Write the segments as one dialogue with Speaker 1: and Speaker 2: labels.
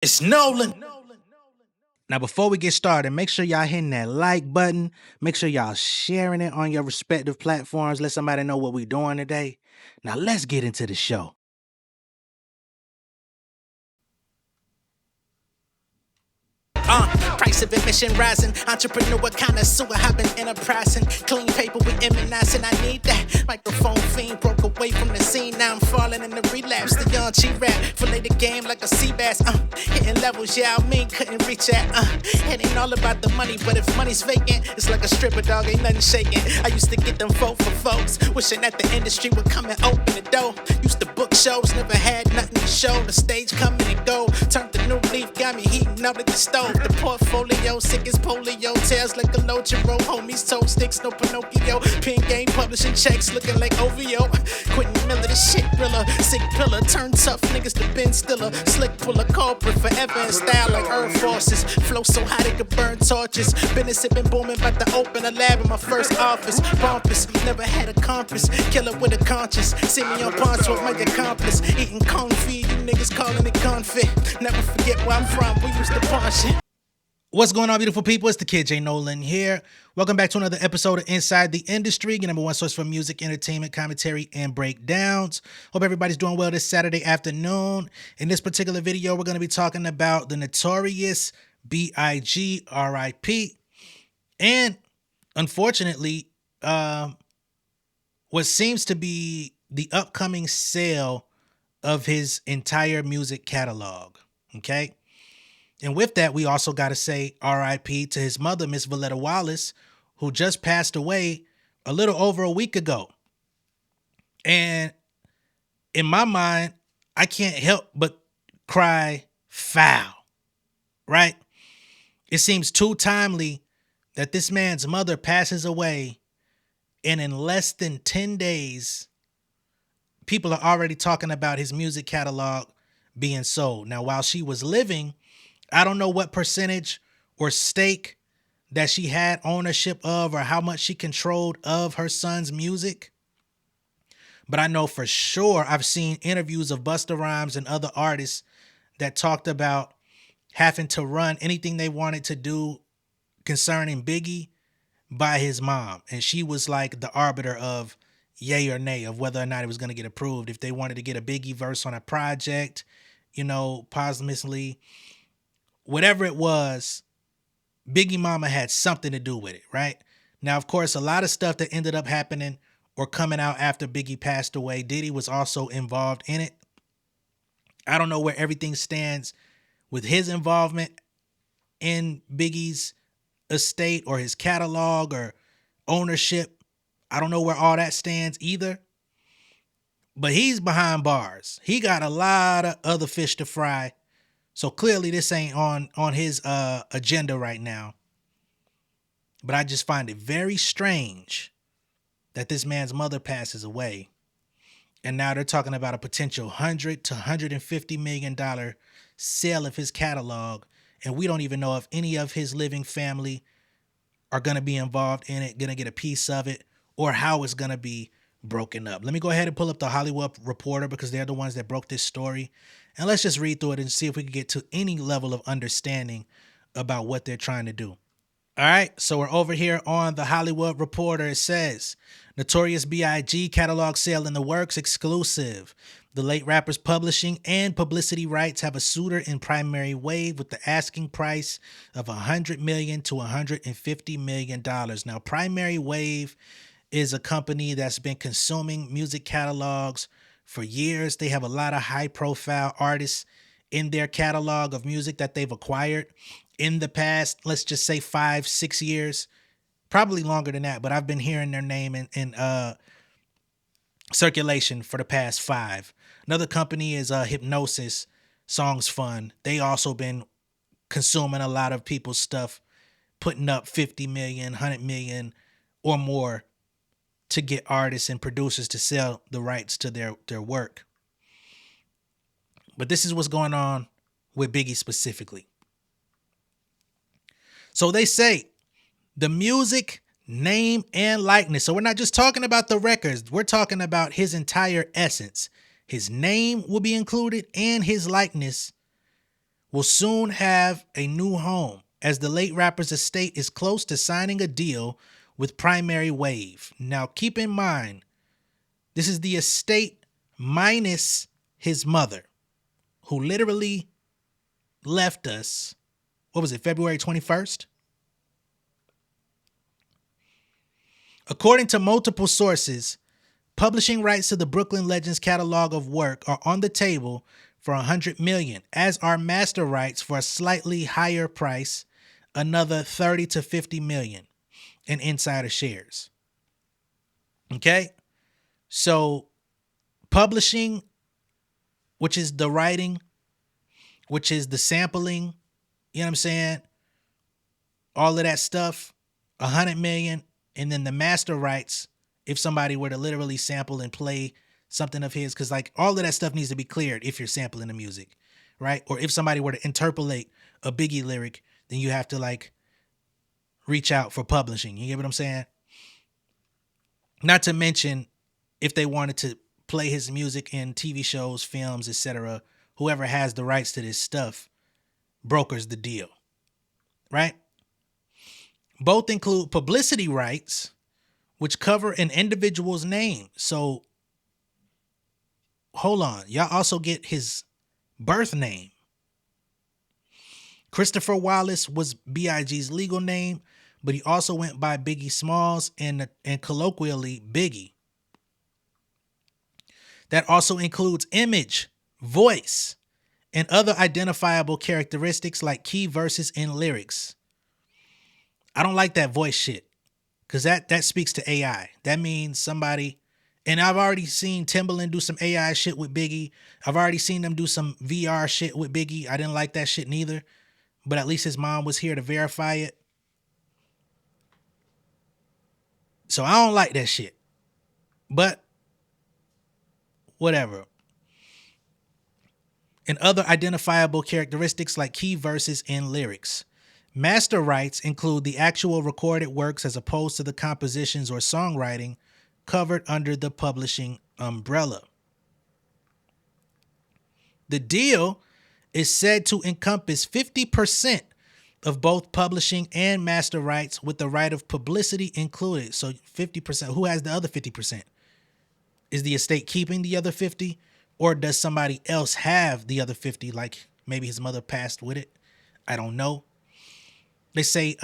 Speaker 1: It's Nolan. Now, before we get started, make sure y'all hitting that like button. Make sure y'all sharing it on your respective platforms. Let somebody know what we're doing today. Now, let's get into the show. Price of admission rising. Entrepreneur kind of sewer. I've been enterprising. Clean paper with immunizing. I need that. Microphone fiend broke away from the scene. Now I'm falling in the relapse. The young G-rap. Fillet the game like a sea bass. Hitting levels, yeah, I mean, couldn't reach that. It ain't all about the money, but if money's vacant, it's like a stripper dog, ain't nothing shaking. I used to get them folk for folks. Wishing that the industry would come and open the door. Used to book shows, never had nothing to show. The stage coming and go. Turned the new leaf, got me heating up at the stove. The portfolio, sick as polio. Tails like a Lojero. Homies, toe sticks, no Pinocchio. Pin game, publishing checks, looking like OVO. Quentin Miller, the shit thriller. Sick pillar, turn tough niggas to Ben Stiller. Slick puller, corporate, forever in style like Earth Forces. Flow so hot it could burn torches. Business it been booming, about to open a lab in my first office. Pompous, never had a compass. Killer with a conscience. See me on Ponce with my accomplice. Eating confit, you niggas calling it confit. Never forget where I'm from, we used to pawn shit. What's going on, beautiful people? It's the kid J Nolan here. Welcome back to another episode of Inside the Industry, your number one source for music, entertainment, commentary, and breakdowns. Hope everybody's doing well this Saturday afternoon. In this particular video, we're going to be talking about the Notorious B.I.G, R.I.P. And unfortunately, what seems to be the upcoming sale of his entire music catalog. Okay. And with that, we also got to say R.I.P. to his mother, Miss Valletta Wallace, who just passed away a little over a week ago. And in my mind, I can't help but cry foul, right? It seems too timely that this man's mother passes away, and in less than 10 days, people are already talking about his music catalog being sold. Now, while she was living, I don't know what percentage or stake that she had ownership of or how much she controlled of her son's music. But I know for sure I've seen interviews of Busta Rhymes and other artists that talked about having to run anything they wanted to do concerning Biggie by his mom. And she was like the arbiter of yay or nay of whether or not it was going to get approved. If they wanted to get a Biggie verse on a project, posthumously, whatever it was, Biggie mama had something to do with it, right? Now, of course, a lot of stuff that ended up happening or coming out after Biggie passed away, Diddy was also involved in it. I don't know where everything stands with his involvement in Biggie's estate or his catalog or ownership. I don't know where all that stands either. But he's behind bars. He got a lot of other fish to fry. So clearly this ain't on his agenda right now. But I just find it very strange that this man's mother passes away. And now they're talking about a potential $100 to $150 million sale of his catalog. And we don't even know if any of his living family are going to be involved in it, going to get a piece of it, or how it's going to be broken up. Let me go ahead and pull up the Hollywood Reporter because they're the ones that broke this story. And let's just read through it and see if we can get to any level of understanding about what they're trying to do. All right, so we're over here on the Hollywood Reporter. It says, Notorious B.I.G. catalog sale in the works, exclusive. The late rapper's publishing and publicity rights have a suitor in primary wave with the asking price of $100 million to $150 million. Now, Primary Wave is a company that's been consuming music catalogs for years. They have a lot of high-profile artists in their catalog of music that they've acquired in the past, let's just say 5-6 years, probably longer than that, but I've been hearing their name in circulation for the past 5. Another company is Hypnosis, Songs Fund. They also been consuming a lot of people's stuff, putting up 50 million, 100 million or more to get artists and producers to sell the rights to their work. But this is what's going on with Biggie specifically. So they say the music, name, and likeness. So we're not just talking about the records. We're talking about his entire essence. His name will be included and his likeness will soon have a new home as the late rapper's estate is close to signing a deal with Primary Wave. Now, keep in mind, this is the estate minus his mother, who literally left us, what was it, February 21st? According to multiple sources, publishing rights to the Brooklyn Legends catalog of work are on the table for 100 million, as are master rights for a slightly higher price, another 30 to 50 million in insider shares. Okay? So publishing, which is the writing, which is the sampling, you know what I'm saying? All of that stuff, 100 million, and then the master rights, if somebody were to literally sample and play something of his, because like all of that stuff needs to be cleared if you're sampling the music, right? Or if somebody were to interpolate a Biggie lyric, then you have to like reach out for publishing. You get what I'm saying? Not to mention if they wanted to play his music in TV shows, films, etc., whoever has the rights to this stuff brokers the deal, right? Both include publicity rights, which cover an individual's name. So, hold on. Y'all also get his birth name. Christopher Wallace was B.I.G's legal name, but he also went by Biggie Smalls and colloquially Biggie. That also includes image, voice, and other identifiable characteristics like key verses and lyrics. I don't like that voice shit because that speaks to AI. That means somebody, and I've already seen Timbaland do some AI shit with Biggie. I've already seen them do some VR shit with Biggie. I didn't like that shit neither, but at least his mom was here to verify it. So I don't like that shit, but whatever. And other identifiable characteristics like key verses and lyrics. Master rights include the actual recorded works as opposed to the compositions or songwriting covered under the publishing umbrella. The deal is said to encompass 50% of both publishing and master rights with the right of publicity included. So 50%, who has the other 50%? Is the estate keeping the other 50? Or does somebody else have the other 50? Like maybe his mother passed with it. I don't know. They say,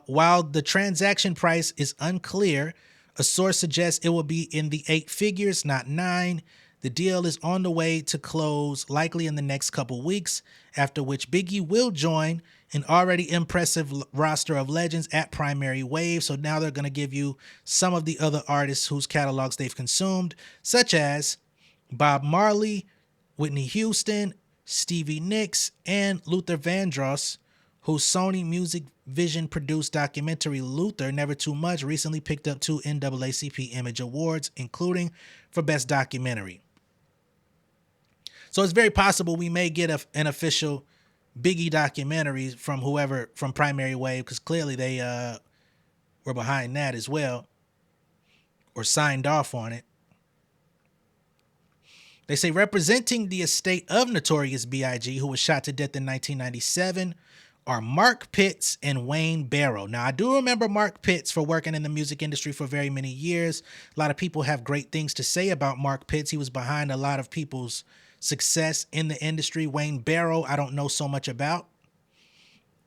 Speaker 1: while the transaction price is unclear, a source suggests it will be in the 8 figures, not 9. The deal is on the way to close, likely in the next couple weeks, after which Biggie will join an already impressive roster of legends at Primary Wave. So now they're going to give you some of the other artists whose catalogs they've consumed, such as Bob Marley, Whitney Houston, Stevie Nicks, and Luther Vandross, whose Sony Music Vision produced documentary Luther, Never Too Much, recently picked up 2 NAACP Image Awards, including for Best Documentary. So it's very possible we may get an official Biggie documentary from whoever, from Primary Wave, because clearly they were behind that as well, or signed off on it. They say representing the estate of Notorious B.I.G., who was shot to death in 1997, are Mark Pitts and Wayne Barrow. Now, I do remember Mark Pitts for working in the music industry for very many years. A lot of people have great things to say about Mark Pitts. He was behind a lot of people's success in the industry. Wayne Barrow, I don't know so much about.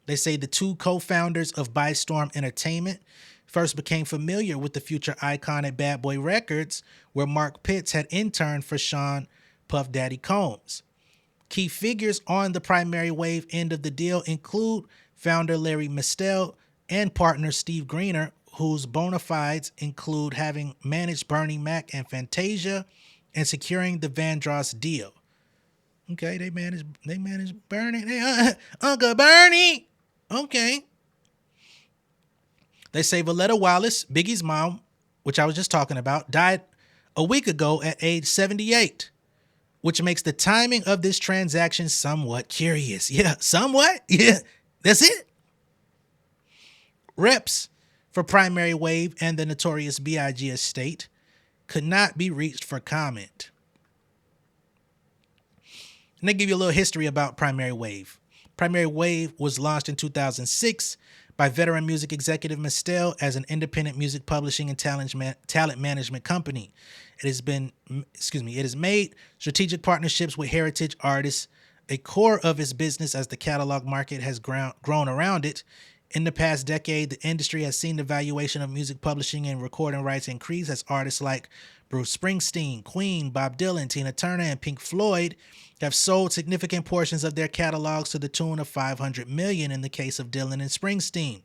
Speaker 1: They say the 2 co-founders of By Storm Entertainment first became familiar with the future icon at Bad Boy Records, where Mark Pitts had interned for Sean Puff Daddy Combs. Key figures on the Primary Wave end of the deal include founder Larry Mistel and partner Steve Greener, whose bona fides include having managed Bernie Mac and Fantasia and securing the Vandross deal. Okay, they managed Bernie. Uncle Bernie. Okay. They say Valletta Wallace, Biggie's mom, which I was just talking about, died a week ago at age 78, which makes the timing of this transaction somewhat curious. Yeah, somewhat? Yeah, that's it. Reps for Primary Wave and the Notorious B.I.G. estate could not be reached for comment. And they give you a little history about Primary Wave. Primary Wave was launched in 2006 by veteran music executive Mistel as an independent music publishing and talent management company. It has made strategic partnerships with heritage artists a core of its business as the catalog market has grown around it. In the past decade, the industry has seen the valuation of music publishing and recording rights increase as artists like Bruce Springsteen, Queen, Bob Dylan, Tina Turner, and Pink Floyd have sold significant portions of their catalogs to the tune of 500 million in the case of Dylan and Springsteen,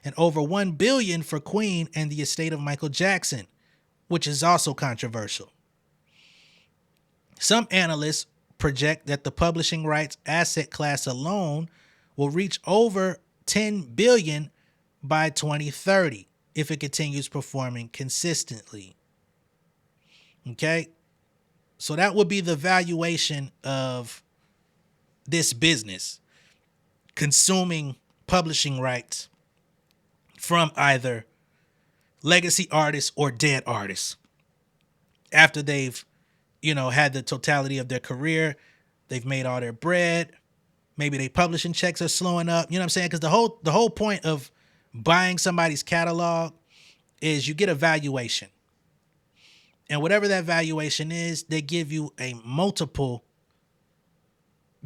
Speaker 1: and over 1 billion for Queen and the estate of Michael Jackson, which is also controversial. Some analysts project that the publishing rights asset class alone will reach over 10 billion by 2030 if it continues performing consistently. Okay? So that would be the valuation of this business, consuming publishing rights from either legacy artists or dead artists after they've, had the totality of their career. They've made all their bread. Maybe they publishing checks are slowing up. You know what I'm saying? Because the whole point of buying somebody's catalog is you get a valuation. And whatever that valuation is, they give you a multiple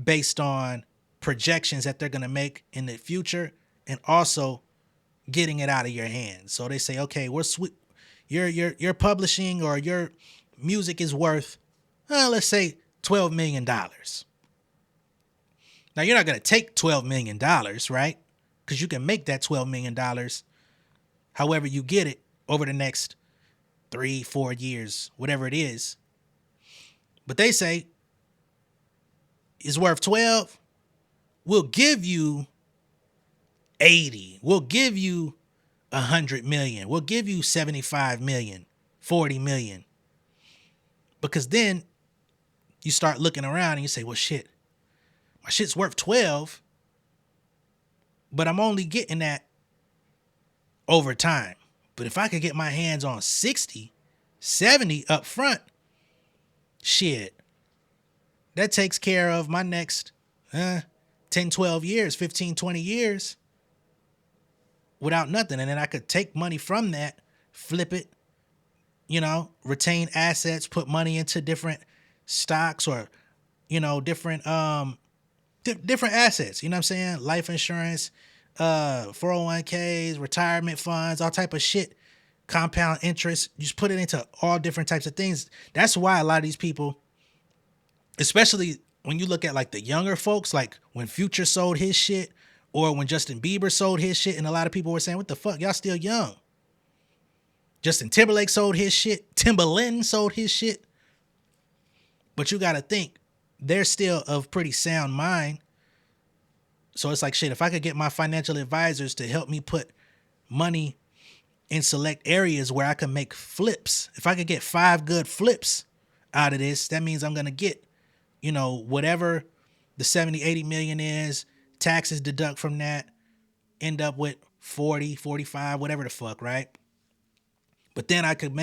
Speaker 1: based on projections that they're going to make in the future and also getting it out of your hands. So they say, okay, your publishing or your music is worth, let's say $12 million. Now, you're not going to take $12 million, right? Because you can make that $12 million however you get it over the next 3-4 years, whatever it is. But they say it's worth 12. We'll give you 80. We'll give you 100 million. We'll give you 75 million, 40 million. Because then you start looking around and you say, well, shit, my shit's worth 12, but I'm only getting that over time. But if I could get my hands on 60, 70 up front, shit, that takes care of my next 10, 12 years, 15, 20 years without nothing. And then I could take money from that, flip it, retain assets, put money into different stocks or, different assets, you know what I'm saying? Life insurance, 401ks, retirement funds, all type of shit, compound interest. You just put it into all different types of things. That's why a lot of these people, especially when you look at like the younger folks, like when Future sold his shit or when Justin Bieber sold his shit, and a lot of people were saying, what the fuck, y'all still young. Justin Timberlake sold his shit. Timbaland sold his shit. But you got to think, they're still of pretty sound mind. So it's like, shit, if I could get my financial advisors to help me put money in select areas where I can make flips, if I could get 5 good flips out of this, that means I'm going to get, whatever the 70, 80 million is, taxes deduct from that, end up with 40, 45, whatever the fuck, right? But then I could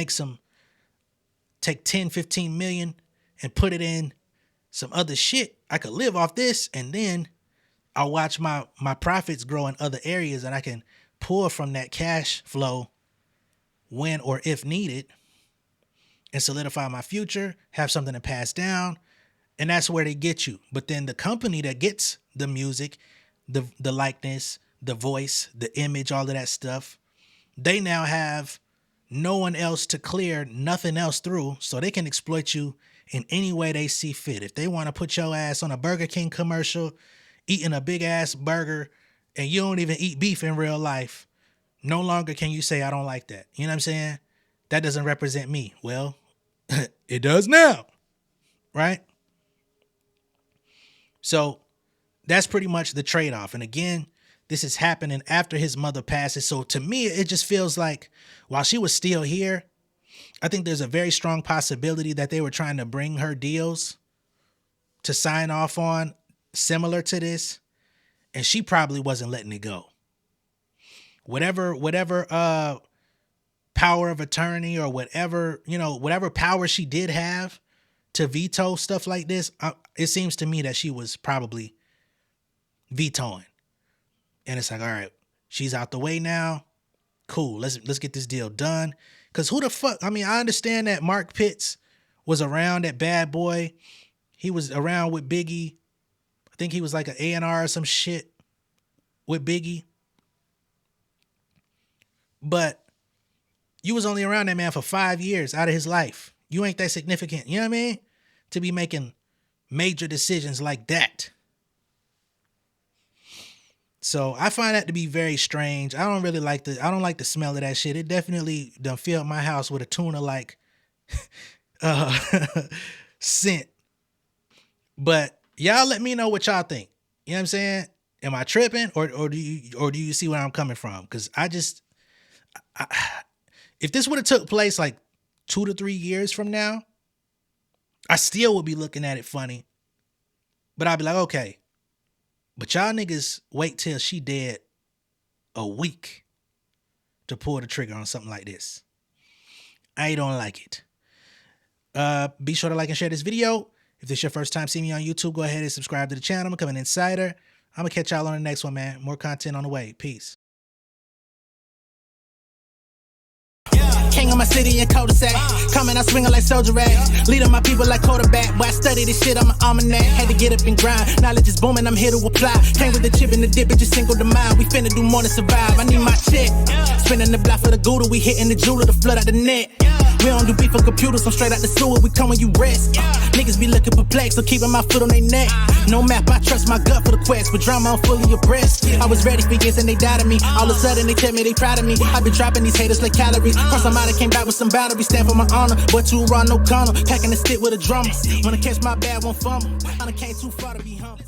Speaker 1: take 10, 15 million and put it in some other shit. I could live off this, and then I'll watch my profits grow in other areas, and I can pull from that cash flow when or if needed and solidify my future, have something to pass down. And that's where they get you. But then the company that gets the music, the likeness, the voice, the image, all of that stuff, they now have no one else to clear nothing else through, so they can exploit you in any way they see fit. If they want to put your ass on a Burger King commercial, eating a big ass burger, and you don't even eat beef in real life, no longer can you say, I don't like that. You know what I'm saying? That doesn't represent me. Well, it does now, right? So that's pretty much the trade-off. And again, this is happening after his mother passes. So to me, it just feels like while she was still here, I think there's a very strong possibility that they were trying to bring her deals to sign off on similar to this, and she probably wasn't letting it go. Whatever power of attorney or whatever power she did have to veto stuff like this, it seems to me that she was probably vetoing. And it's like, all right, she's out the way now. Cool, let's get this deal done. Because who the fuck, I mean, I understand that Mark Pitts was around at Bad Boy. He was around with Biggie. I think he was like an A&R or some shit with Biggie. But you was only around that man for 5 years out of his life. You ain't that significant, you know what I mean? To be making major decisions like that. So I find that to be very strange. I don't like the smell of that shit. It definitely done filled my house with a tuna like scent. But y'all let me know what y'all think. You know what I'm saying? Am I tripping or do you see where I'm coming from? Because if this would have took place like 2 to 3 years from now, I still would be looking at it funny. But I'd be like, okay. But y'all niggas wait till she dead a week to pull the trigger on something like this. I don't like it. Be sure to like and share this video. If this is your first time seeing me on YouTube, go ahead and subscribe to the channel. I'm becoming an insider. I'm going to catch y'all on the next one, man. More content on the way. Peace.
Speaker 2: King of my city and cul-de-sac. Coming out swinging like soldier rag. Leading my people like quarterback. Boy, I study this shit, I'm an almanac. Had to get up and grind. Knowledge is booming, I'm here to apply. Came with the chip and the dip, it just single the mind. We finna do more than survive. I need my check. Spinning the block for the Gouda. We hitting the jeweler to flood out the net. We don't do beef for computers, I'm straight out the sewer. We come when you rest. Niggas be looking perplexed, so keeping my foot on their neck. No map, I trust my gut for the quest. But drama, I'm fully abreast. I was ready for years and they died of me. All of a sudden they tell me they proud of me. I been dropping these haters like calories. Cross somebody came back with some boundaries. Stand for my honor, but too raw, no corner. Packing the stick with a drummer. Wanna catch my bad, won't fumble. I done came too far to be humble.